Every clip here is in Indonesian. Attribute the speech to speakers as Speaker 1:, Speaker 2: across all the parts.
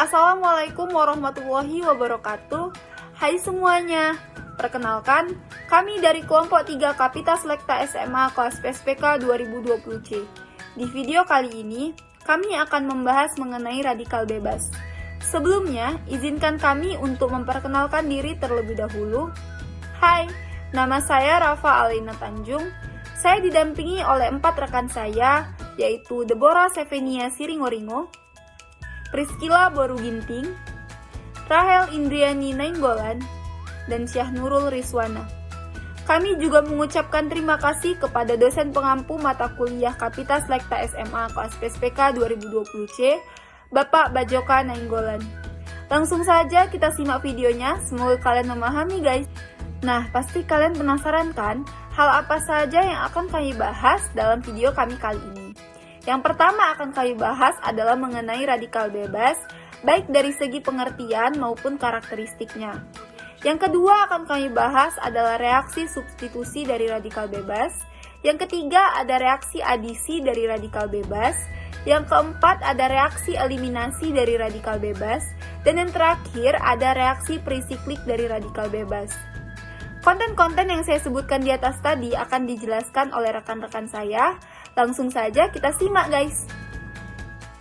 Speaker 1: Assalamualaikum warahmatullahi wabarakatuh. Hai semuanya, perkenalkan, kami dari kelompok 3 Kapita Selekta SMA kelas PSPK 2020C. Di video kali ini, kami akan membahas mengenai radikal bebas. Sebelumnya, izinkan kami untuk memperkenalkan diri terlebih dahulu. Hai, nama saya Rafa Alina Tanjung. Saya didampingi oleh 4 rekan saya, yaitu Deborah Sevenia Siringoringo, Priscilla Boru Ginting, Rahel Indriani Nainggolan, dan Syah Nurul Rizwana. Kami juga mengucapkan terima kasih kepada dosen pengampu mata kuliah Kapita Selekta SMA kelas PSPK 2020C, Bapak Bajoka Nainggolan. Langsung saja kita simak videonya, semoga kalian memahami guys. Nah, pasti kalian penasaran kan, hal apa saja yang akan kami bahas dalam video kami kali ini. Yang pertama akan kami bahas adalah mengenai radikal bebas, baik dari segi pengertian maupun karakteristiknya. Yang kedua akan kami bahas adalah reaksi substitusi dari radikal bebas. Yang ketiga ada reaksi adisi dari radikal bebas. Yang keempat ada reaksi eliminasi dari radikal bebas. Dan yang terakhir ada reaksi perisiklik dari radikal bebas. Konten-konten yang saya sebutkan di atas tadi akan dijelaskan oleh rekan-rekan saya. Langsung saja kita simak guys.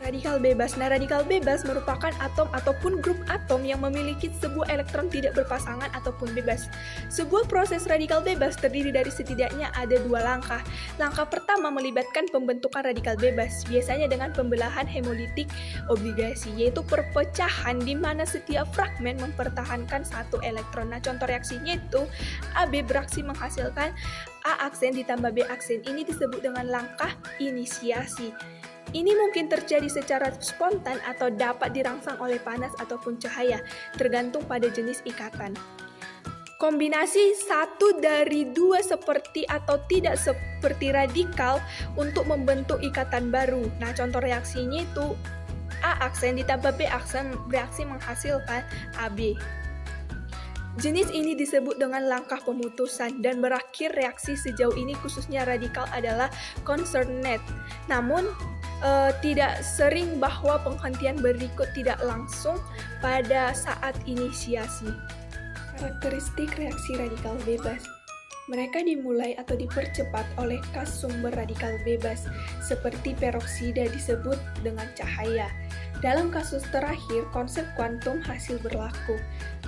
Speaker 2: Radikal bebas. Nah, radikal bebas merupakan atom ataupun grup atom yang memiliki sebuah elektron tidak berpasangan ataupun bebas. Sebuah proses radikal bebas terdiri dari setidaknya ada 2 langkah. Langkah pertama melibatkan pembentukan radikal bebas, biasanya dengan pembelahan hemolitik obligasi, yaitu perpecahan di mana setiap fragmen mempertahankan 1 elektron. Nah, contoh reaksinya itu AB bereaksi menghasilkan A aksen ditambah B aksen. Ini disebut dengan langkah inisiasi. Ini mungkin terjadi secara spontan atau dapat dirangsang oleh panas ataupun cahaya, tergantung pada jenis ikatan. Kombinasi 1 dari 2 seperti atau tidak seperti radikal untuk membentuk ikatan baru. Nah, contoh reaksinya itu A aksen ditambah B aksen bereaksi menghasilkan AB. Jenis ini disebut dengan langkah pemutusan dan berakhir reaksi sejauh ini khususnya radikal adalah concerned net. Namun, tidak sering bahwa penghentian berikut tidak langsung pada saat inisiasi. Karakteristik reaksi radikal bebas. Mereka dimulai atau dipercepat oleh kas sumber radikal bebas, seperti peroksida disebut dengan cahaya. Dalam kasus terakhir, konsep kuantum hasil berlaku.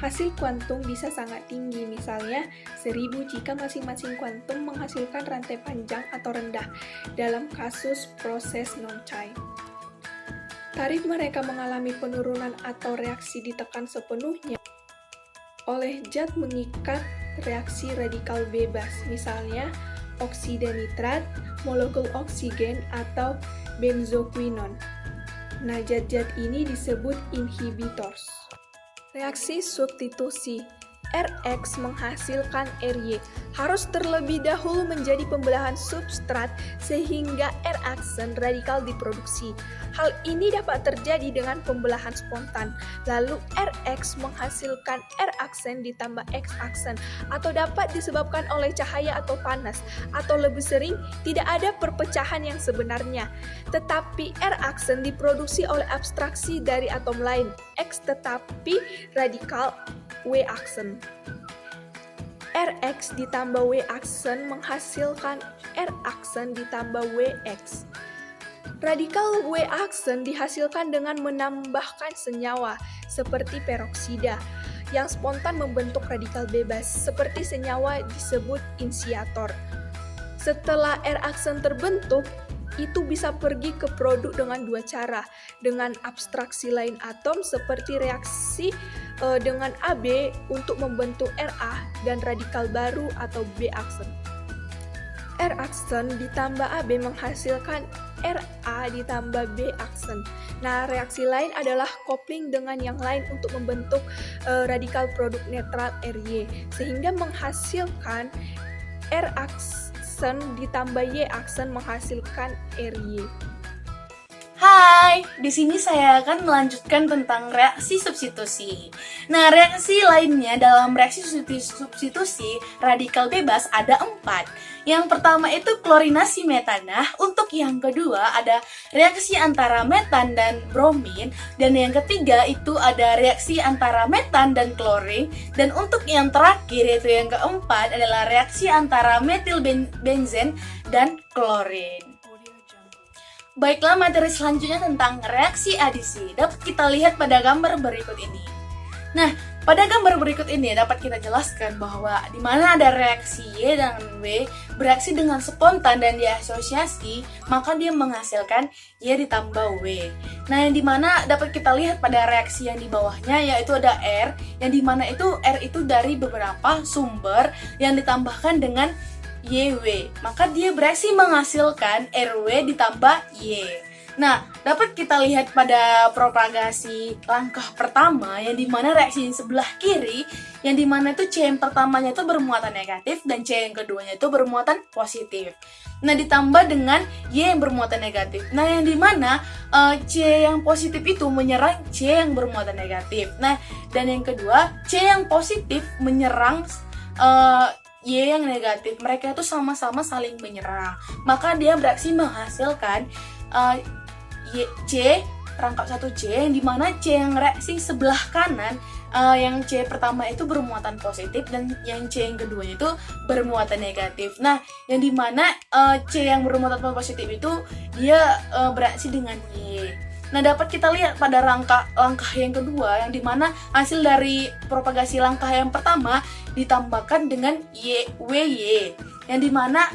Speaker 2: Hasil kuantum bisa sangat tinggi, misalnya 1000 jika masing-masing kuantum menghasilkan rantai panjang atau rendah dalam kasus proses non-chain. Tarif mereka mengalami penurunan atau reaksi ditekan sepenuhnya oleh zat mengikat reaksi radikal bebas, misalnya oksida nitrat, molekul oksigen, atau benzoquinon. Nah, zat-zat ini disebut inhibitors. Reaksi substitusi. Rx menghasilkan Ry. Harus terlebih dahulu menjadi pembelahan substrat sehingga R aksen radikal diproduksi. Hal ini dapat terjadi dengan pembelahan spontan. Lalu Rx menghasilkan R aksen ditambah X aksen atau dapat disebabkan oleh cahaya atau panas atau lebih sering tidak ada perpecahan yang sebenarnya. Tetapi R aksen diproduksi oleh abstraksi dari atom lain X tetapi radikal W aksen. Rx ditambah W aksen menghasilkan R aksen ditambah Wx. Radikal W aksen dihasilkan dengan menambahkan senyawa seperti peroksida yang spontan membentuk radikal bebas seperti senyawa disebut inisiator. Setelah R aksen terbentuk, itu bisa pergi ke produk dengan 2 cara, dengan abstraksi lain atom seperti reaksi dengan AB untuk membentuk Ra dan radikal baru atau B aksen. R aksen ditambah AB menghasilkan Ra ditambah B aksen. Nah, reaksi lain adalah coupling dengan yang lain untuk membentuk radikal produk netral Ry sehingga menghasilkan R aksen ditambah Y aksen menghasilkan Ry.
Speaker 1: Hai,
Speaker 3: di sini saya akan melanjutkan tentang reaksi substitusi. Nah, reaksi lainnya dalam reaksi substitusi radikal bebas ada 4. Yang pertama itu klorinasi metanah, untuk yang kedua ada reaksi antara metan dan bromin, dan yang ketiga itu ada reaksi antara metan dan klorin, dan untuk yang terakhir yaitu yang keempat adalah reaksi antara metil benzen dan klorin. Baiklah, materi selanjutnya tentang reaksi adisi dapat kita lihat pada gambar berikut ini. Nah, pada gambar berikut ini dapat kita jelaskan bahwa di mana ada reaksi Y dan W bereaksi dengan spontan dan diasosiasi, maka dia menghasilkan Y ditambah W. Nah, yang dimana dapat kita lihat pada reaksi yang di bawahnya yaitu ada R, yang dimana itu R itu dari beberapa sumber yang ditambahkan dengan YW, maka dia bereaksi menghasilkan RW ditambah Y. Nah, dapat kita lihat pada propagasi langkah pertama yang dimana reaksi yang sebelah kiri, yang dimana itu C yang pertamanya itu bermuatan negatif dan C yang keduanya itu bermuatan positif. Nah, ditambah dengan Y yang bermuatan negatif. Nah, yang dimana C yang positif itu menyerang C yang bermuatan negatif. Nah, dan yang kedua C yang positif menyerang Y yang negatif. Mereka itu sama-sama saling menyerang. Maka dia bereaksi menghasilkan C rangkap 1C, yang dimana C yang reaksi sebelah kanan, yang C pertama itu bermuatan positif dan yang C yang keduanya itu bermuatan negatif. Nah, yang dimana C yang bermuatan positif itu dia bereaksi dengan Y. Nah, dapat kita lihat pada langkah yang kedua, yang dimana hasil dari propagasi langkah yang pertama ditambahkan dengan WY, yang dimana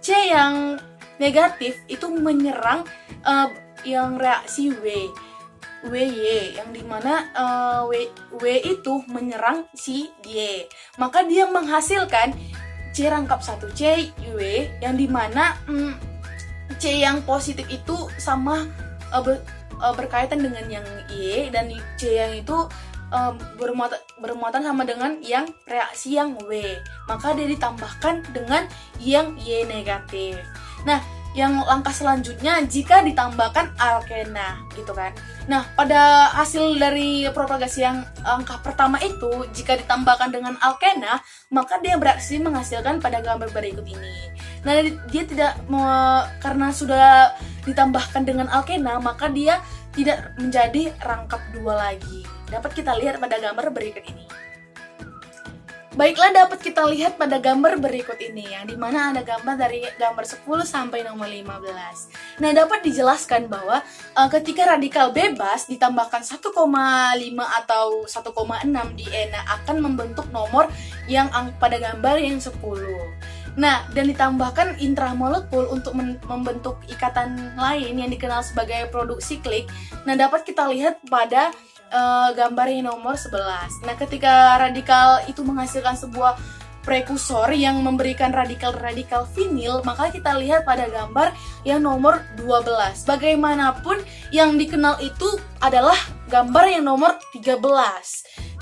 Speaker 3: C yang negatif itu menyerang yang reaksi WY, yang dimana W itu menyerang si Y. Maka dia menghasilkan C rangkap 1C W, yang dimana C yang positif itu sama berkaitan dengan yang Y, dan C yang itu bermuatan sama dengan yang reaksi yang W, maka dia ditambahkan dengan yang Y negatif. Nah, yang langkah selanjutnya jika ditambahkan alkena gitu kan. Nah, pada hasil dari propagasi yang langkah pertama itu jika ditambahkan dengan alkena, maka dia bereaksi menghasilkan pada gambar berikut ini. Nah, dia tidak karena sudah ditambahkan dengan alkena, maka dia tidak menjadi rangkap 2 lagi. Dapat kita lihat pada gambar berikut ini. Baiklah, dapat kita lihat pada gambar berikut ini, yang dimana ada gambar dari gambar 10 sampai nomor 15. Nah, dapat dijelaskan bahwa ketika radikal bebas ditambahkan 1,5 atau 1,6 di ENA akan membentuk nomor yang pada gambar yang 10. Nah, dan ditambahkan intramolekul untuk membentuk ikatan lain yang dikenal sebagai produk siklik. Nah, dapat kita lihat pada gambar yang nomor 11. Nah, ketika radikal itu menghasilkan sebuah prekursor yang memberikan radikal-radikal vinil, maka kita lihat pada gambar yang nomor 12. Bagaimanapun yang dikenal itu adalah gambar yang nomor 13.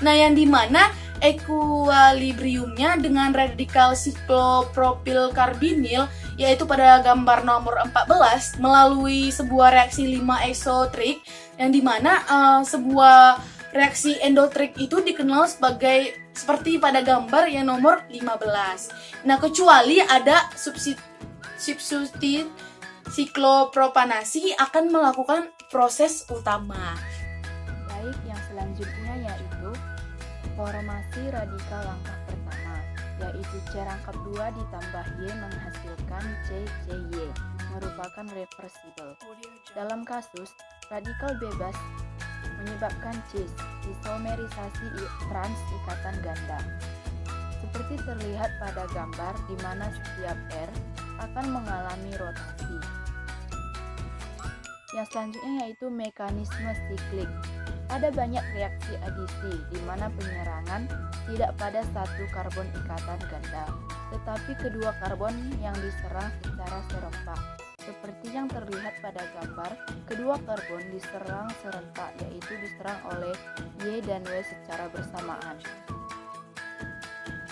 Speaker 3: Nah, yang dimana ekuilibriumnya dengan radikal siklopropil karbinil, yaitu pada gambar nomor 14 melalui sebuah reaksi 5 eksotrik, yang dimana sebuah reaksi endotrik itu dikenal sebagai seperti pada gambar yang nomor 15. Nah, kecuali ada substitut siklopropanasi akan melakukan proses utama.
Speaker 4: Baik, yang selanjutnya yaitu formasi radikal langkah pertama, yaitu C rangkap 2 ditambah Y menghasilkan CCY, merupakan reversible. Dalam kasus radikal bebas menyebabkan cis, isomerisasi trans ikatan ganda. Seperti terlihat pada gambar di mana setiap R akan mengalami rotasi. Yang selanjutnya yaitu mekanisme siklik. Ada banyak reaksi adisi di mana penyerangan tidak pada satu karbon ikatan ganda, tetapi kedua karbon yang diserang secara serentak. Seperti yang terlihat pada gambar, kedua karbon diserang serentak, yaitu diserang oleh Y dan W secara bersamaan.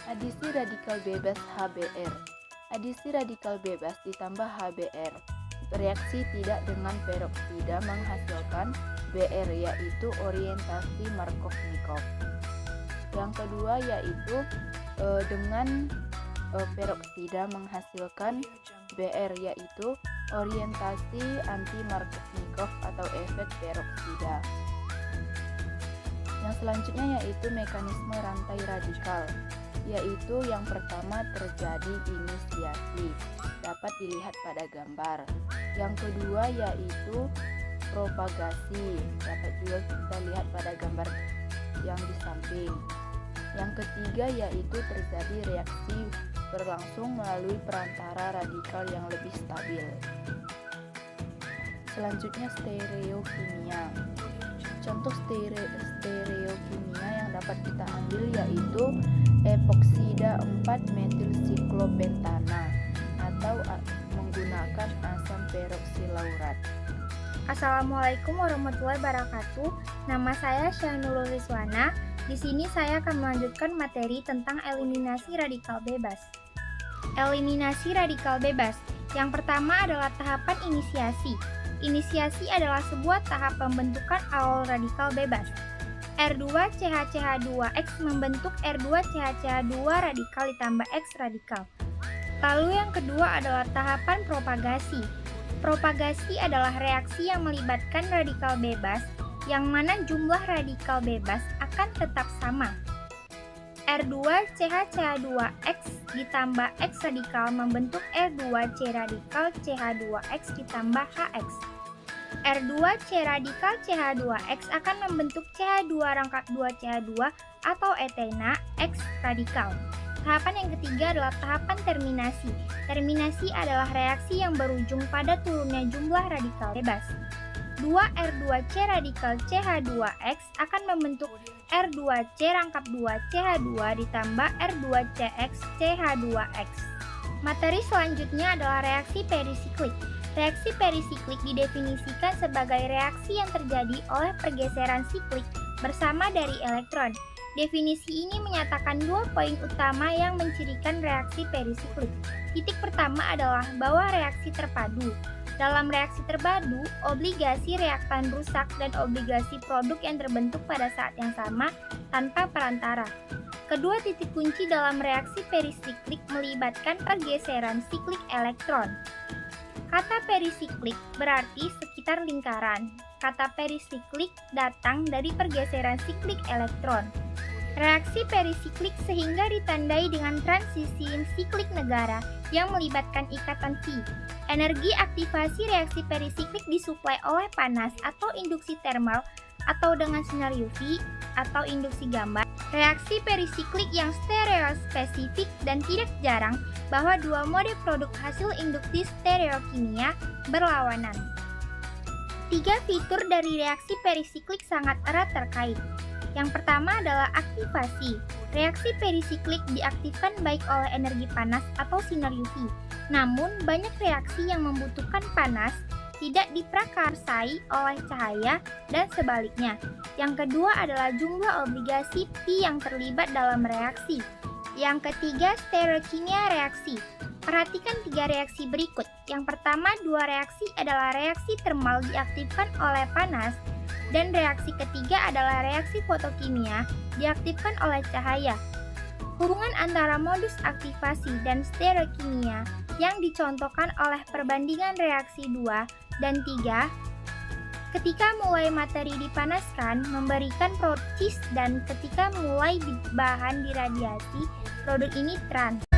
Speaker 4: Adisi radikal bebas HBr. Adisi radikal bebas ditambah HBr reaksi tidak dengan peroksida menghasilkan Br, yaitu orientasi Markovnikov. Yang kedua yaitu dengan peroksida menghasilkan Br, yaitu orientasi anti-Markovnikov atau efek peroksida. Yang selanjutnya yaitu mekanisme rantai radikal, yaitu yang pertama terjadi inisiasi, dapat dilihat pada gambar. Yang kedua yaitu propagasi, dapat juga kita lihat pada gambar yang di samping. Yang ketiga yaitu terjadi reaksi berlangsung melalui perantara radikal yang lebih stabil. Selanjutnya stereokimia. Contoh stereokimia yang dapat kita ambil yaitu epoksida 4-metilsiklopentana atau menggunakan asam peroksilaurat.
Speaker 5: Assalamualaikum warahmatullahi wabarakatuh. Nama saya Syahnurul Rizwana. Di sini saya akan melanjutkan materi tentang eliminasi radikal bebas. Eliminasi radikal bebas. Yang pertama adalah tahapan inisiasi. Inisiasi adalah sebuah tahap pembentukan awal radikal bebas. R2CH2X membentuk R2CH2 radikal ditambah X radikal. Lalu yang kedua adalah tahapan propagasi. Propagasi adalah reaksi yang melibatkan radikal bebas, yang mana jumlah radikal bebas akan tetap sama. R2CH2X ditambah X radikal membentuk R2C radikal CH2X ditambah HX. R2C radikal CH2X akan membentuk CH2 rangkap 2 CH2 atau etena X radikal. Tahapan yang ketiga adalah tahapan terminasi. Terminasi adalah reaksi yang berujung pada turunnya jumlah radikal bebas. 2R2C radikal CH2X akan membentuk R2C rangkap 2 CH2 ditambah R2CX CH2X. Materi selanjutnya adalah reaksi perisiklik. Reaksi perisiklik didefinisikan sebagai reaksi yang terjadi oleh pergeseran siklik bersama dari elektron. Definisi ini menyatakan dua poin utama yang mencirikan reaksi perisiklik. Titik pertama adalah bahwa reaksi terpadu. Dalam reaksi terpadu, obligasi reaktan rusak dan obligasi produk yang terbentuk pada saat yang sama tanpa perantara. Kedua titik kunci dalam reaksi perisiklik melibatkan pergeseran siklik elektron. Kata perisiklik berarti sekitar lingkaran. Kata perisiklik datang dari pergeseran siklik elektron. Reaksi perisiklik sehingga ditandai dengan transisi siklik negara yang melibatkan ikatan Fi. Energi aktivasi reaksi perisiklik disuplai oleh panas atau induksi termal atau dengan sinar UV atau induksi gamma. Reaksi perisiklik yang stereospesifik dan tidak jarang bahwa dua mode produk hasil induksi stereokimia berlawanan. Tiga fitur dari reaksi perisiklik sangat erat terkait. Yang pertama adalah aktivasi. Reaksi perisiklik diaktifkan baik oleh energi panas atau sinar UV. Namun, banyak reaksi yang membutuhkan panas tidak diprakarsai oleh cahaya dan sebaliknya. Yang kedua adalah jumlah obligasi Pi yang terlibat dalam reaksi. Yang ketiga, stereokimia reaksi. Perhatikan tiga reaksi berikut. Yang pertama, dua reaksi adalah reaksi termal diaktifkan oleh panas, dan reaksi ketiga adalah reaksi fotokimia diaktifkan oleh cahaya. Hubungan antara modus aktivasi dan stereokimia yang dicontohkan oleh perbandingan reaksi 2 dan 3 ketika mulai materi dipanaskan memberikan procis dan ketika mulai bahan diradiasi produk ini trans.